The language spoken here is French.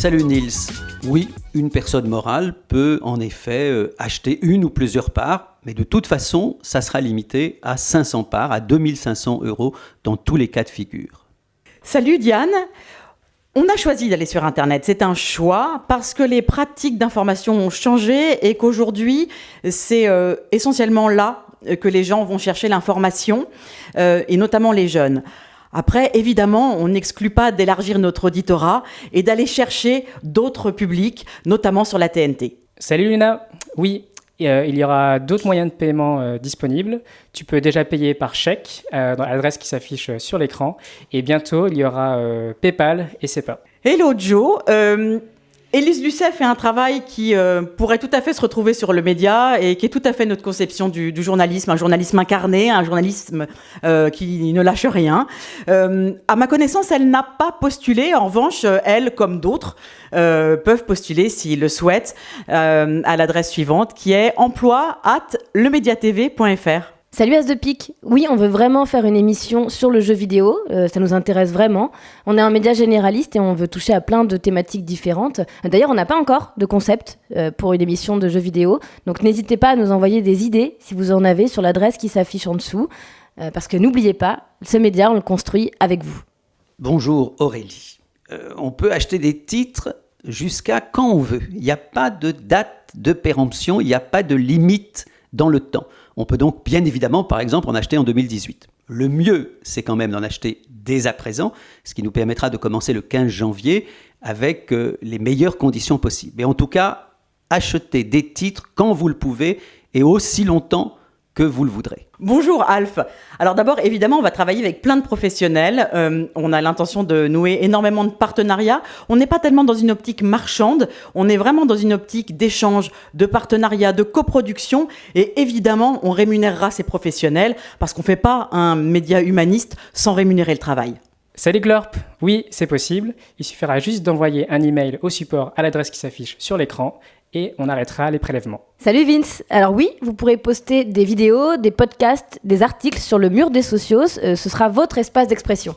Salut Niels. Oui, une personne morale peut en effet acheter une ou plusieurs parts, mais de toute façon, ça sera limité à 500 parts, à 2500 € dans tous les cas de figure. Salut Diane. On a choisi d'aller sur Internet, c'est un choix parce que les pratiques d'information ont changé et qu'aujourd'hui, c'est essentiellement là que les gens vont chercher l'information, et notamment les jeunes. Après, évidemment, on n'exclut pas d'élargir notre auditorat et d'aller chercher d'autres publics, notamment sur la TNT. Salut Luna. Oui, il y aura d'autres moyens de paiement disponibles. Tu peux déjà payer par chèque dans l'adresse qui s'affiche sur l'écran. Et bientôt, il y aura PayPal et SEPA. Hello Joe. Élise Lucet fait un travail qui pourrait tout à fait se retrouver sur le média et qui est tout à fait notre conception du journalisme, un journalisme incarné, un journalisme qui ne lâche rien. À ma connaissance, elle n'a pas postulé. En revanche, elle, comme d'autres, peuvent postuler s'ils le souhaitent à l'adresse suivante qui est emploi@lemediatv.fr. Salut As de Pique. Oui, on veut vraiment faire une émission sur le jeu vidéo, ça nous intéresse vraiment. On est un média généraliste et on veut toucher à plein de thématiques différentes. D'ailleurs, on n'a pas encore de concept pour une émission de jeux vidéo, donc n'hésitez pas à nous envoyer des idées si vous en avez sur l'adresse qui s'affiche en dessous, parce que n'oubliez pas, ce média, on le construit avec vous. Bonjour Aurélie. On peut acheter des titres jusqu'à quand on veut. Il n'y a pas de date de péremption, il n'y a pas de limite dans le temps. On peut donc bien évidemment, par exemple, en acheter en 2018. Le mieux, c'est quand même d'en acheter dès à présent, ce qui nous permettra de commencer le 15 janvier avec les meilleures conditions possibles. Et en tout cas, achetez des titres quand vous le pouvez et aussi longtemps que vous le voudrez. Bonjour Alf. Alors d'abord, évidemment, on va travailler avec plein de professionnels. On a l'intention de nouer énormément de partenariats. On n'est pas tellement dans une optique marchande, on est vraiment dans une optique d'échange, de partenariat, de coproduction. Et évidemment, on rémunérera ces professionnels parce qu'on ne fait pas un média humaniste sans rémunérer le travail. Salut Glorp. Oui, c'est possible. Il suffira juste d'envoyer un email au support à l'adresse qui s'affiche sur l'écran et on arrêtera les prélèvements. Salut Vince. Alors oui, vous pourrez poster des vidéos, des podcasts, des articles sur le mur des socios. Ce sera votre espace d'expression.